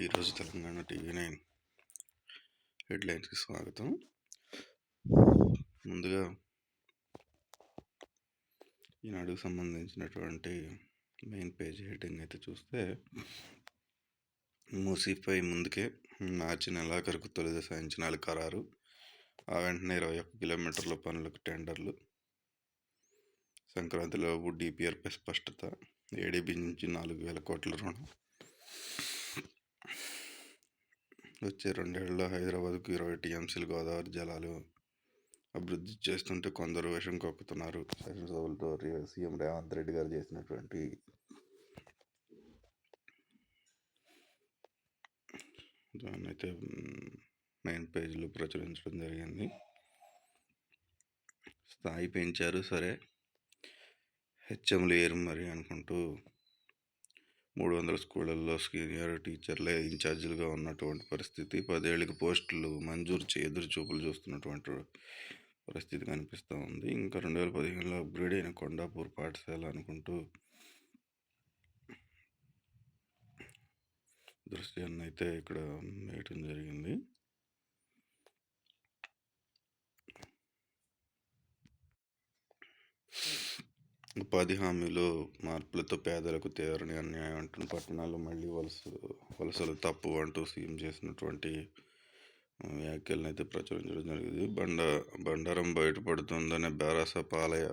ఈరోజు తెలంగాణ టీవీ9 హెడ్లైన్స్కి స్వాగతం. ముందుగా ఈనాడుకు సంబంధించినటువంటి మెయిన్ పేజ్ హెడ్డింగ్ అయితే చూస్తే, మూసీపై ముందుకే మార్చి నెలాఖరుకు తొలి దశ అంచనాలు ఖరారు. ఆ వెంటనే 21 కిలోమీటర్ల పనులకు టెండర్లు. సంక్రాంతిలోపు డిపిఆర్పై స్పష్టత. ఏడీబీ నుంచి 4,000 కోట్ల రుణం. వచ్చే 2 ఏళ్లలో హైదరాబాద్కు 20 టీఎంసీలు గోదావరి జలాలు. అభివృద్ధి చేస్తుంటే కొందరు విషం కక్కుతున్నారు. శాసనసభలతో సీఎం రేవంత్ రెడ్డి గారు చేసినటువంటి దాన్ని అయితే మెయిన్ పేజీలో ప్రచురించడం జరిగింది. స్థాయి పెంచారు సరే, హెచ్ఎంలు ఏరు మరి అనుకుంటూ 300 స్కూళ్ళల్లో సీనియర్ టీచర్లే ఇన్ఛార్జీలుగా ఉన్నటువంటి పరిస్థితి. 10 ఏళ్ళకి పోస్టులు మంజూరు ఎదురు చూపులు చూస్తున్నటువంటి పరిస్థితి కనిపిస్తూ ఉంది. ఇంకా 2015లో అప్గ్రేడ్ అయిన కొండాపూర్ పాఠశాల అనుకుంటూ దృశ్యాన్ని అయితే ఇక్కడ వేయటం జరిగింది. ఉపాధి హామీలో మార్పులతో పేదలకు తీవ్ర అన్యాయం అంటున్న పట్టణాల్లో మళ్ళీ వలసలు తప్పు అంటూ సీఎం చేసినటువంటి వ్యాఖ్యలను అయితే ప్రచురించడం జరిగింది. బండారం బయటపడుతుందనే బేరాస పాలయ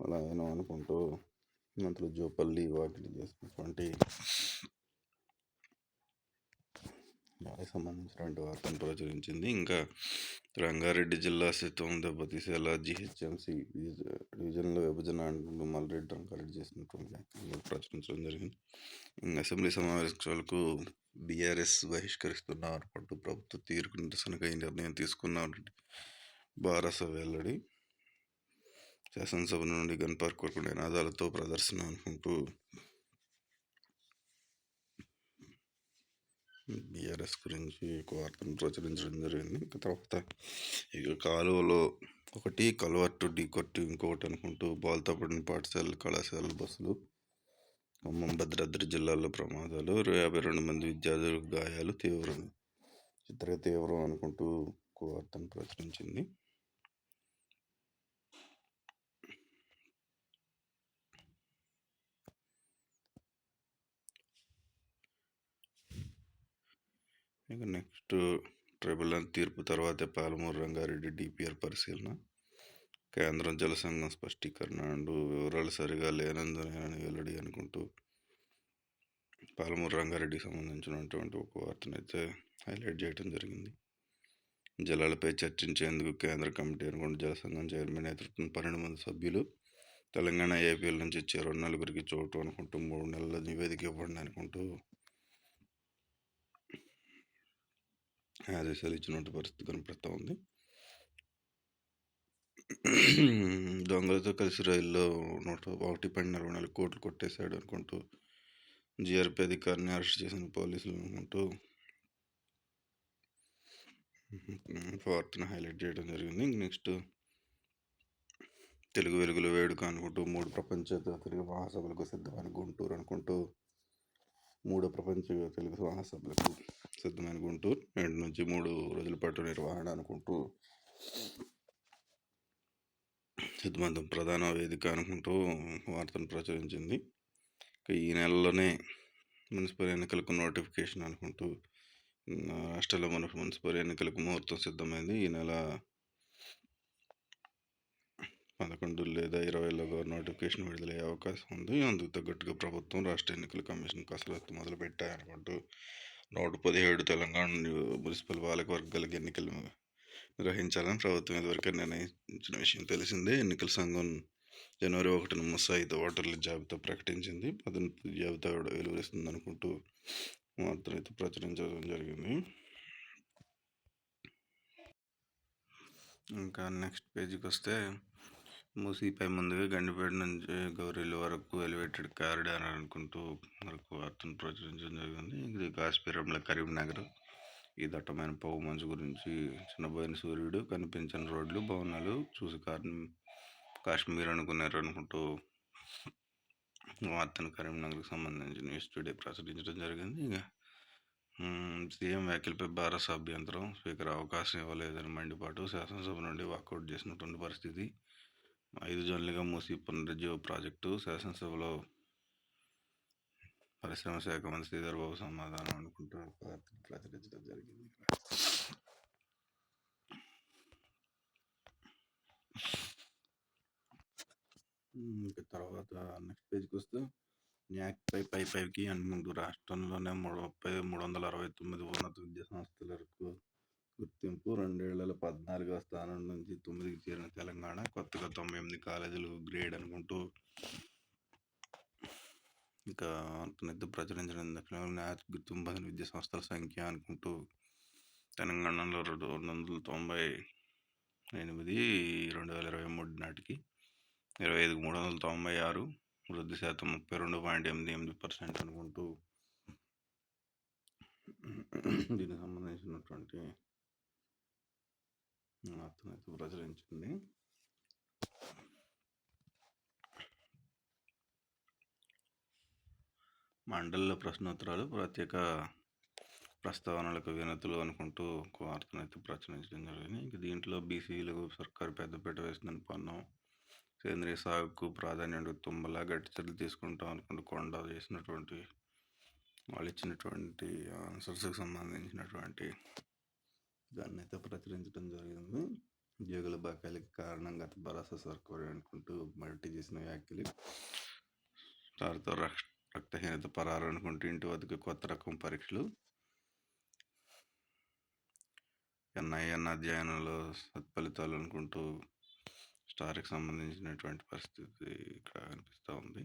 అలా ఏమో అనుకుంటూ మంత్రులు జోపల్లి వాటిని చేసినటువంటి దానికి సంబంధించినటువంటి వార్తను ప్రచురించింది. ఇంకా రంగారెడ్డి జిల్లా అస్తిత్వం దెబ్బతీసేలా జీహెచ్ఎంసీ డివిజన్లో విభజన అంటూ మల్రెడ్డి రంగారెడ్డి చేసినటువంటి వ్యాఖ్యలు ప్రచురించడం జరిగింది. అసెంబ్లీ సమావేశాలకు బీఆర్ఎస్ బహిష్కరిస్తున్నాం అనుకుంటూ ప్రభుత్వ తీరుకు నిరసనగా ఈ నిర్ణయం తీసుకున్నామని బారస వెల్లడి. శాసనసభ నుండి గన్ పార్క్ వరకు నినాదాలతో ప్రదర్శన అనుకుంటూ బీఆర్ఎస్ గురించి ఒక వార్తను ప్రచురించడం జరిగింది. తర్వాత ఇక కాలువలో ఒకటి కల్వర్టు ఢీకొట్టి ఇంకొకటి అనుకుంటూ బాల్తపడిన పాఠశాలలు కళాశాలల బస్సులు. ఖమ్మం భద్రాద్రి జిల్లాల్లో ప్రమాదాలు. 52 మంది విద్యార్థులకు గాయాలు తీవ్రం అనుకుంటూ ఒక వార్తను ప్రచురించింది. ఇక నెక్స్ట్ ట్రిబ్యునల్ తీర్పు తర్వాతే పాలమూరు రంగారెడ్డి డిపిఆర్ పరిశీలన. కేంద్రం జలసంఘం స్పష్టీకరణ అంటూ వివరాలు సరిగా లేనందునేనని వెల్లడి అనుకుంటూ పాలమూరు రంగారెడ్డికి సంబంధించినటువంటి ఒక వార్తను అయితే హైలైట్ చేయడం జరిగింది. జలాలపై చర్చించేందుకు కేంద్ర కమిటీ అనుకుంటూ జలసంఘం చైర్మన్ నేతృత్వం 12 మంది సభ్యులు. తెలంగాణ ఏపీల నుంచి ఇచ్చే 24 చోటు అనుకుంటూ 3 నెలల నివేదిక ఇవ్వండి అనుకుంటూ ఆదేశాలు ఇచ్చినట్టు పరిస్థితి కనిపిస్తూ ఉంది. దొంగలతో కలిసి రైల్లో 1.24 కోట్లు కొట్టేశాడు అనుకుంటూ జీఆర్పీ అధికారిని అరెస్ట్ చేసిన పోలీసులు అనుకుంటూ వార్తను హైలైట్ చేయడం జరిగింది. నెక్స్ట్ తెలుగు వెలుగుల వేడుక అనుకుంటూ 3 ప్రపంచ తెలుగు మహాసభలకు సిద్ధమైన గుంటూరు అనుకుంటూ 3వ ప్రపంచ తెలుగు మహాసభలకు సిద్ధమైన గుంటూరు 2 నుంచి 3 రోజుల పాటు నిర్వహణ అనుకుంటూ సిద్ధమంతం ప్రధాన వేదిక అనుకుంటూ వార్తను ప్రచురించింది. ఈ నెలలోనే మున్సిపల్ ఎన్నికలకు నోటిఫికేషన్ అనుకుంటూ రాష్ట్రంలో మున్సిపల్ ఎన్నికలకు ముహూర్తం సిద్ధమైంది. ఈ నెల 11 లేదా 20లో నోటిఫికేషన్ విడుదలయ్యే అవకాశం ఉంది. అందుకు తగ్గట్టుగా ప్రభుత్వం రాష్ట్ర ఎన్నికల కమిషన్ కసరత్తు మొదలుపెట్టాయనుకుంటూ 117 తెలంగాణ మున్సిపల్ పాలకవర్గాలకు ఎన్నికలు నిర్వహించాలని ప్రభుత్వం ఇదివరకే నిర్ణయించిన విషయం తెలిసిందే. ఎన్నికల సంఘం జనవరి 1న ముసాయిదా ఓటర్ల జాబితా ప్రకటించింది. అదనపు జాబితా వెలువరిస్తుంది అనుకుంటూ వార్తను అయితే ప్రచురించడం జరిగింది. ఇంకా నెక్స్ట్ పేజీకి వస్తే, మూసీపై ముందుగా గండిపేట నుంచి గౌరీల వరకు ఎలివేటెడ్ కారిడార్ అనుకుంటూ మరొక వార్తను ప్రచురించడం జరిగింది. ఇది కాశ్మీరంలో కరీంనగర్. ఈ దట్టమైన పొగ మంచు గురించి చిన్నబోయిన సూర్యుడు, కనిపించని రోడ్లు, భవనాలు చూసి కాశ్మీర్ అనుకున్నారు అనుకుంటూ వార్తను కరీంనగర్కి సంబంధించి న్యూస్ టుడే ప్రచురించడం జరిగింది. ఇక సీఎం వ్యాఖ్యలపై భారత అభ్యంతరం, స్పీకర్ అవకాశం ఇవ్వలేదని మండిపాటు, శాసనసభ నుండి వాకౌట్ చేసినటువంటి పరిస్థితి. 5 జోన్లుగా మూసి పునరుజ్జీవ ప్రాజెక్టు, శాసనసభలో పరిశ్రమ శాఖ మంత్రి శ్రీధర్ బాబు సమాధానం అనుకుంటూ ప్రచురించడం జరిగింది. ఇంకా తర్వాత నెక్స్ట్ పేజ్కి వస్తే న్యాక్పై పైకి అనుకుంటూ రాష్ట్రంలోనే 369 ఉన్నత విద్యా సంస్థలకు గుర్తింపు. 2014వ స్థానం నుంచి 9కి చేరిన తెలంగాణ. కొత్తగా 98 కాలేజీలు గ్రేడ్ అనుకుంటూ ఇంకా అంతనైతే ప్రచురించడం. న్యాక్ గుర్తింపు పొందిన విద్యా సంస్థల సంఖ్య అనుకుంటూ తెలంగాణలో 298 2023 నాటికి 25కి 396, వృద్ధి శాతం 32.88% అనుకుంటూ దీనికి సంబంధించినటువంటి వార్తనైతే ప్రచురించింది. మండలిలో ప్రశ్నోత్తరాలు, ప్రత్యేక ప్రస్తావనలకు వినతులు అనుకుంటూ ఒక వార్తనైతే ప్రచురించడం జరిగింది. ఇంక దీంట్లో బీసీలకు సర్కారు పెద్దపీట వేసిందని పన్నం, సేంద్రీయ సాగుకు ప్రాధాన్యత తుమ్మలా గట్టి చర్యలు తీసుకుంటాం అనుకుంటూ కొండ చేసినటువంటి వాళ్ళు ఇచ్చినటువంటి ఆన్సర్స్కి సంబంధించినటువంటి దాన్ని అయితే ప్రచురించడం జరిగింది. ఉద్యోగుల బకాయిలకి కారణం గత భరోసా సర్కారు అనుకుంటూ మల్టీ చేసిన వ్యాఖ్యలు. దానితో రక్తహీనత పరారు అనుకుంటూ ఇంటి వద్దకు కొత్త రకం పరీక్షలు. ఎన్ఐఎన్ అధ్యయనంలో సత్ఫలితాలు అనుకుంటూ స్టార్కి సంబంధించినటువంటి పరిస్థితి ఇక్కడ కనిపిస్తూ ఉంది.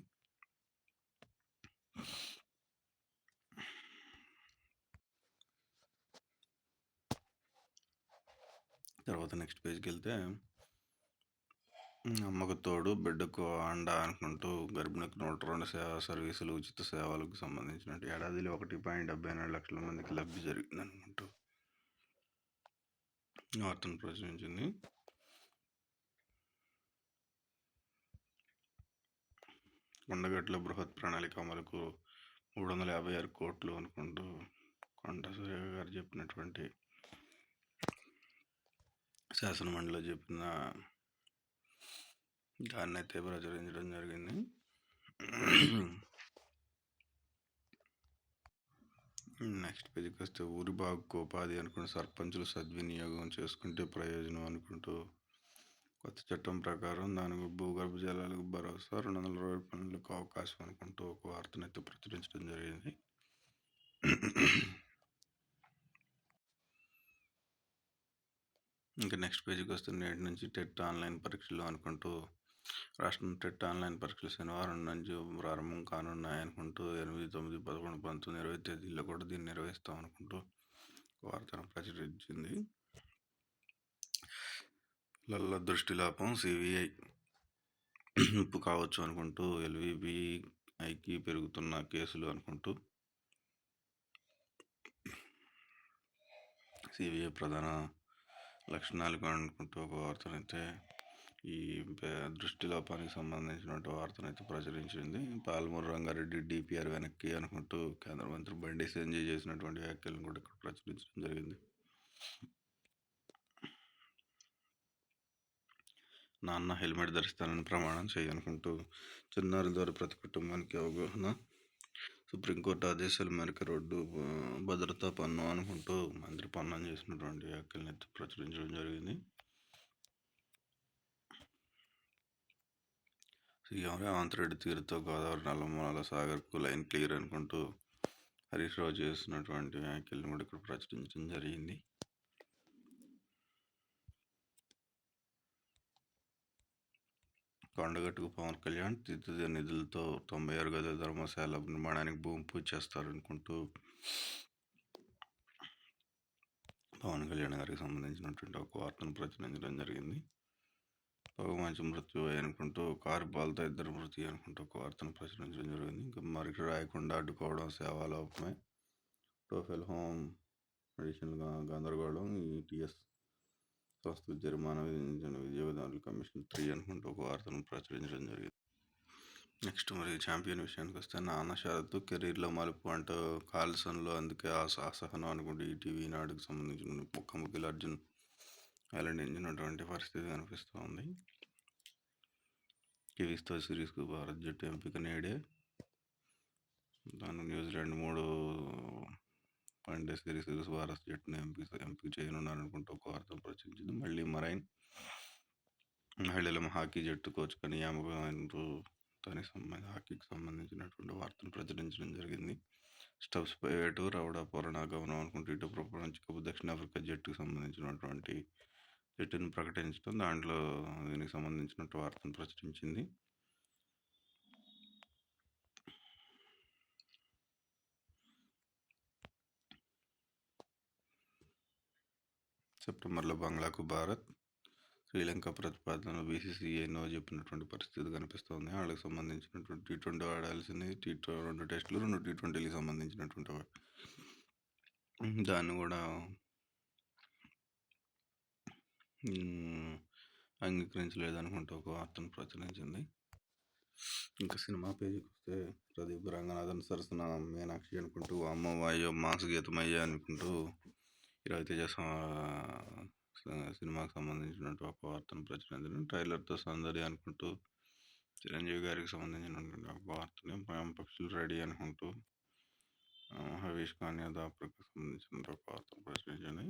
తర్వాత నెక్స్ట్ పేజ్కి వెళ్తే అమ్మకు తోడు బిడ్డకు అండ అనుకుంటూ గర్భిణికి 102 సేవా సర్వీసులు ఉచిత సేవలకు సంబంధించిన ఏడాదిలో 1.74 లక్షల మందికి లబ్ధి జరిగింది అనుకుంటూ వార్తను ప్రచురించింది. కొండగట్ల బృహత్ ప్రణాళిక అమలుకు 356 కోట్లు అనుకుంటూ కొండ సూర్య గారు చెప్పినటువంటి శాసనమండలిలో చెప్పిన దాన్ని అయితే ప్రచురించడం జరిగింది. నెక్స్ట్ పేజీకి వస్తే ఊరి బాగుకు ఉపాధి అనుకుంటూ సర్పంచులు సద్వినియోగం చేసుకుంటే ప్రయోజనం అనుకుంటూ కొత్త చట్టం ప్రకారం దానికి భూగర్భ జలాలకు భరోసా, 220 పనులకు అవకాశం అనుకుంటూ ఒక వార్తనైతే ప్రచురించడం జరిగింది. ఇంకా నెక్స్ట్ పేజీకి వస్తే నేటి నుంచి టెట్ ఆన్లైన్ పరీక్షలు అనుకుంటూ రాష్ట్రం టెట్ ఆన్లైన్ పరీక్షలు శనివారం నుంచి ప్రారంభం కానున్నాయి అనుకుంటూ 8, 9, 11, 19, 20 తేదీల్లో కూడా దీన్ని నిర్వహిస్తాం అనుకుంటూ వార్తను ప్రచురించింది. పిల్లల దృష్టిలోపం సిబిఐ ఉప్పు కావచ్చు అనుకుంటూ ఎల్విబిఐకి పెరుగుతున్న కేసులు అనుకుంటూ సిబిఐ ప్రధాన లక్షణాలు అనుకుంటూ ఒక వార్తనైతే ఈ దృష్టిలోపానికి సంబంధించినటువంటి వార్తనైతే ప్రచురించింది. పాలమూరు రంగారెడ్డి డిపిఆర్ వెనక్కి అనుకుంటూ కేంద్ర మంత్రి బండి సంజయ్ చేసినటువంటి వ్యాఖ్యలను కూడా ఇక్కడ ప్రచురించడం జరిగింది. నాన్న హెల్మెట్ ధరిస్తానని ప్రమాణం చేయనుకుంటూ చిన్నారుల ద్వారా ప్రతి కుటుంబానికి అవగాహన, సుప్రీంకోర్టు ఆదేశాల మేరకు రోడ్డు భద్రతా పన్ను అనుకుంటూ మంత్రి పన్నం చేసినటువంటి వ్యాఖ్యలను అయితే ప్రచురించడం జరిగింది. సీఎం రేవంత్ రెడ్డి తీరుతో గోదావరి నల్లమల సాగర్కు లైన్ క్లియర్ అనుకుంటూ హరీష్ రావు చేసినటువంటి వ్యాఖ్యలను కూడా ఇక్కడ ప్రచురించడం జరిగింది. కొండగట్టుకు పవన్ కళ్యాణ్ తీర్థ నిధులతో 96 గదుల ధర్మశాల నిర్మాణానికి భూమి పూజ చేస్తారనుకుంటూ పవన్ కళ్యాణ్ గారికి సంబంధించినటువంటి ఒక వార్తను ప్రచురించడం జరిగింది. పొగమంచు మృత్యు అనుకుంటూ కారు బాల్తో 2 మృతి అనుకుంటూ ఒక వార్తను ప్రచురించడం జరిగింది. ఇంకా మరికి రాయకుండా అడ్డుకోవడం సేవాలోపమే, టోఫెల్ హోమ్ ఎడిషన్ గందరగోళం, ఈటీఎస్ సంస్థకు జరిమానా విధించిన వినియోగదారుల కమిషన్ 3 అనుకుంటూ ఒక వార్తను ప్రచురించడం జరిగింది. నెక్స్ట్ మరి ఛాంపియన్ విషయానికొస్తే నాన్న షరతు కెరీర్‌లో మలుపు అంటూ కార్ల్సన్‌లో అందుకే అసహనం అనుకుంటే ఈటీవీ ఈనాడుకి సంబంధించిన ముఖాముఖిలో అర్జున్ వెల్లడించినటువంటి పరిస్థితి కనిపిస్తోంది. కివీస్‌తో సిరీస్‌కు భారత్ జట్టు ఎంపిక నేడే. న్యూజిలాండ్ 3 వన్‌డే సిరీస్‌కు భారత్ జట్టును ఎంపిక చేయనున్నారనుకుంటూ ఒక వార్త ప్రచురించింది. మళ్ళీ మరైన్ మహిళల హాకీ జట్టు కోచ్‌గా నియామకం అంటూ హాకీకి సంబంధించినటువంటి వార్తను ప్రచురించడం జరిగింది. స్టబ్స్పై వేటు రౌడా గమనం అనుకుంటూ ఇటు ప్రపంచ దక్షిణాఫ్రికా జట్టుకు సంబంధించినటువంటి జట్టును ప్రకటించడం, దాంట్లో దీనికి సంబంధించినటువంటి వార్తను ప్రచురించింది. సెప్టెంబర్లో బంగ్లాకు భారత్, శ్రీలంక ప్రతిపాదనలు బీసీసీఐ నో చెప్పినటువంటి పరిస్థితి కనిపిస్తోంది. వాళ్ళకి సంబంధించినటువంటి T20 ఆడాల్సింది 2 టెస్టులు 2 T20కి సంబంధించినటువంటి దాన్ని కూడా అంగీకరించలేదనుకుంటూ ఒక వార్తను ప్రచురించింది. ఇంకా సినిమా పేజీకి వస్తే ప్రదీప్ రంగనాథన్ సరసన మీనాక్షి అనుకుంటూ అమ్మ వాయో మాస్ గీతమయ్యా అనుకుంటూ రవితేజ సినిమాకి సంబంధించినటువంటి ఒక వార్తను ప్రచురించడం, ట్రైలర్తో సందడి అనుకుంటూ చిరంజీవి గారికి సంబంధించినటువంటి ఒక వార్తని పక్షులు రెడీ అనుకుంటూ హరీష్ ఖాన్ యాదాప్రకు సంబంధించిన ఒక వార్తను ప్రచురించండి.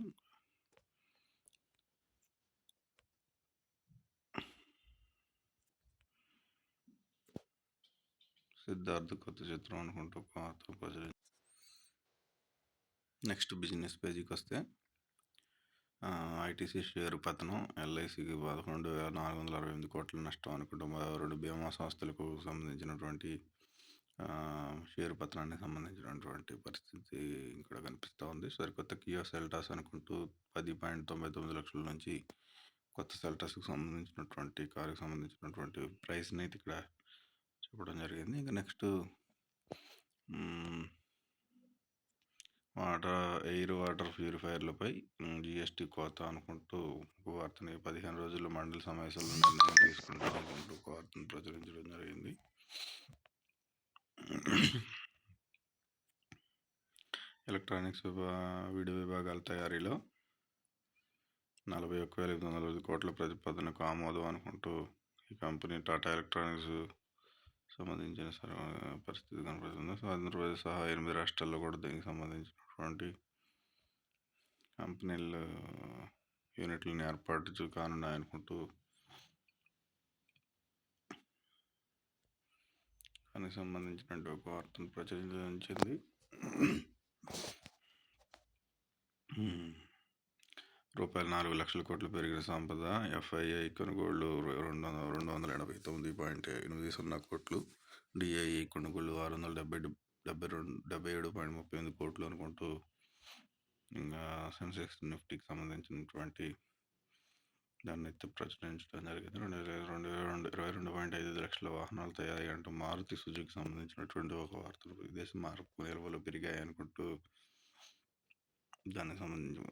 సిద్ధార్థ్ కొత్త చిత్రం అనుకుంటూ ఒక వార్తను ప్రచురించారు. నెక్స్ట్ బిజినెస్ పేజీకి వస్తే ఐటీసీ షేరు పతనం, ఎల్ఐసికి 11,468 కోట్ల నష్టం అనుకుంటూ 2 బీమా సంస్థలకు సంబంధించినటువంటి షేరు పతనానికి సంబంధించినటువంటి పరిస్థితి ఇక్కడ కనిపిస్తూ ఉంది. సరికొత్త కియా సెల్టాస్ అనుకుంటూ 10.99 లక్షల నుంచి కొత్త సెల్టాస్కి సంబంధించినటువంటి కారుకి సంబంధించినటువంటి ప్రైస్ని అయితే ఇక్కడ చెప్పడం జరిగింది. ఇంకా నెక్స్ట్ ఎయిర్ వాటర్ ప్యూరిఫైయర్లపై జీఎస్టీ కోత అనుకుంటూ ఒక వార్తని 15 రోజుల్లో మండలి సమావేశాల్లో నిర్ణయం తీసుకుంటాం అనుకుంటూ ఒక వార్తను ప్రచురించడం జరిగింది. ఎలక్ట్రానిక్స్ విడి విభాగాల తయారీలో 41,805 కోట్ల ప్రతిపాదనకు ఆమోదం అనుకుంటూ ఈ కంపెనీ టాటా ఎలక్ట్రానిక్స్ సంబంధించిన పరిస్థితి కనపడుతుంది. ఆంధ్రప్రదేశ్ సహా 8 రాష్ట్రాల్లో కూడా దీనికి సంబంధించినటువంటి కంపెనీలు యూనిట్లను ఏర్పాటు కానున్నాయనుకుంటూ దానికి సంబంధించినటువంటి ఒక వార్తను ప్రచురించింది. రూపాయలు 4 లక్షల కోట్లు పెరిగిన సంపద, ఎఫ్ఐఐ కొనుగోళ్లు 289.80 కోట్లు, డిఐఐ కొనుగోళ్లు 677.38 కోట్లు అనుకుంటూ ఇంకా సెన్సెక్స్ నిఫ్టీకి సంబంధించినటువంటి దాన్ని అయితే ప్రచురించడం జరిగింది. 22.5 లక్షల వాహనాలు తయారీ అంటూ మారుతి సుజుకి సంబంధించినటువంటి ఒక వార్తలు విదేశీ మార్పు నిల్వలు పెరిగాయి అనుకుంటూ దానికి సంబంధించి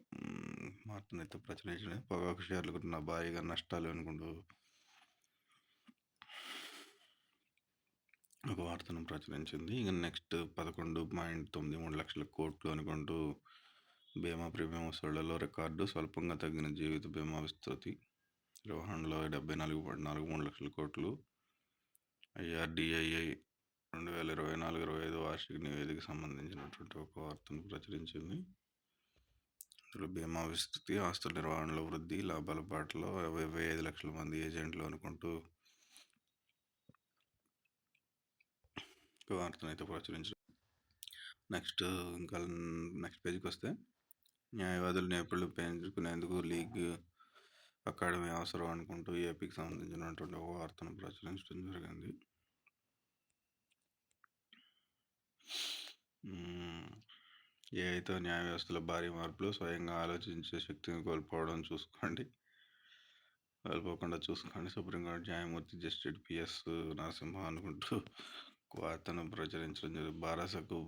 వార్తను అయితే ప్రచురించడం, పొగాకు షేర్లకు భారీగా నష్టాలు అనుకుంటూ ఒక వార్తను ప్రచురించింది. ఇక నెక్స్ట్ 11.93 లక్షల కోట్లు అనుకుంటూ బీమా ప్రీమియం వసూళ్లలో రికార్డు, స్వల్పంగా తగ్గిన జీవిత బీమా విస్తృతి, నిర్వహణలో 74.43 లక్షల కోట్లు. ఐఆర్డిఐఐ 2024-25 వార్షిక నివేదిక సంబంధించినటువంటి ఒక వార్తను ప్రచురించింది. ఇందులో బీమా విస్తృతి, ఆస్తుల నిర్వహణలో వృద్ధి, లాభాల బాటలో 25 లక్షల మంది ఏజెంట్లు అనుకుంటూ వార్తను అయితే ప్రచురించారు. నెక్స్ట్ పేజీకి వస్తే న్యాయవాదులు నేర్పులు పెంచుకునేందుకు లీగ్ అకాడమీ అవసరం అనుకుంటూ ఏపీకి సంబంధించినటువంటి ఒక వార్తను ప్రచురించడం జరిగింది. ఏఐతో న్యాయ వ్యవస్థలో భారీ మార్పులు, స్వయంగా ఆలోచించే శక్తిని కోల్పోకుండా చూసుకోండి. సుప్రీంకోర్టు న్యాయమూర్తి జస్టిస్ పిఎస్ నరసింహ అనుకుంటూ వార్తను ప్రచురించడం జరిగింది. బారాసకు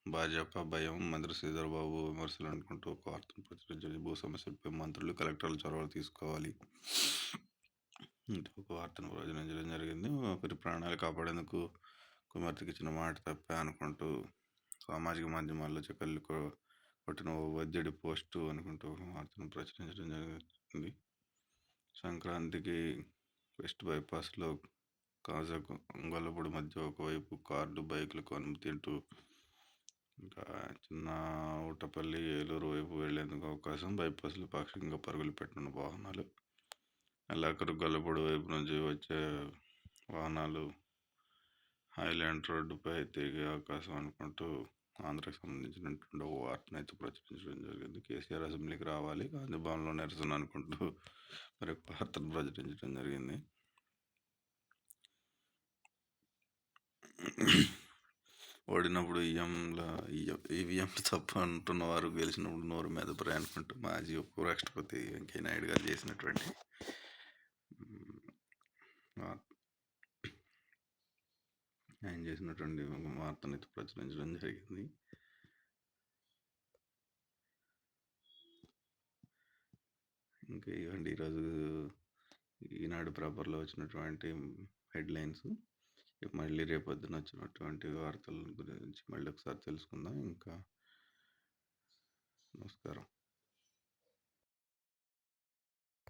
భాజపా భయం, మంత్రి శ్రీధర్ బాబు విమర్శలు అనుకుంటూ ఒక వార్తను ప్రచురించింది. భూ సమస్యలపై మంత్రులు, కలెక్టర్లు చొరవ తీసుకోవాలి, అంటే ఒక వార్తను ప్రచురించడం జరిగింది. ఒకరి ప్రాణాలు కాపాడేందుకు కుమార్తెకి ఇచ్చిన మాట తప్పా అనుకుంటూ సామాజిక మాధ్యమాల్లో కొట్టిన ఓ వైద్యుడి పోస్టు అనుకుంటూ ఒక వార్తను ప్రచురించడం జరిగింది. సంక్రాంతికి వెస్ట్ బైపాస్లో కాజాకు గొల్లపూడి మధ్య ఒకవైపు కార్లు బైకులకు అనుమతి అంటూ ఇంకా చిన్న ఊటపల్లి ఏలూరు వైపు వెళ్లేందుకు అవకాశం. బైపాస్లో పాక్షికంగా పరుగులు పెట్టనున్న వాహనాలు. నెల్లాకరు గొల్లపూడి వైపు నుంచి వచ్చే వాహనాలు హైలాండ్ రోడ్డుపై తిరిగే అవకాశం అనుకుంటూ ఆంధ్రాకి సంబంధించినటువంటి ఓ వార్తను అయితే ప్రచురించడం జరిగింది. కేసీఆర్ అసెంబ్లీకి రావాలి, గాంధీ భవన్లో నిరసన అనుకుంటూ మరి ఒక వార్తను ప్రచురించడం జరిగింది. ఓడినప్పుడు ఈవీఎంలు తప్పు అంటున్న వారు గెలిచినప్పుడు నోరు మీద అనుకుంటూ మాజీ ఉపరాష్ట్రపతి వెంకయ్య నాయుడు గారు చేసినటువంటి ఆయన చేసినటువంటి వార్తను అయితే ప్రచురించడం జరిగింది. ఇంకా ఇవ్వండి ఈరోజు ఈనాడు పేపర్లో వచ్చినటువంటి హెడ్లైన్స్. మళ్ళీ రేపొద్దున వచ్చినటువంటి వార్తల గురించి మళ్ళీ ఒకసారి తెలుసుకుందాం. ఇంకా నమస్కారం.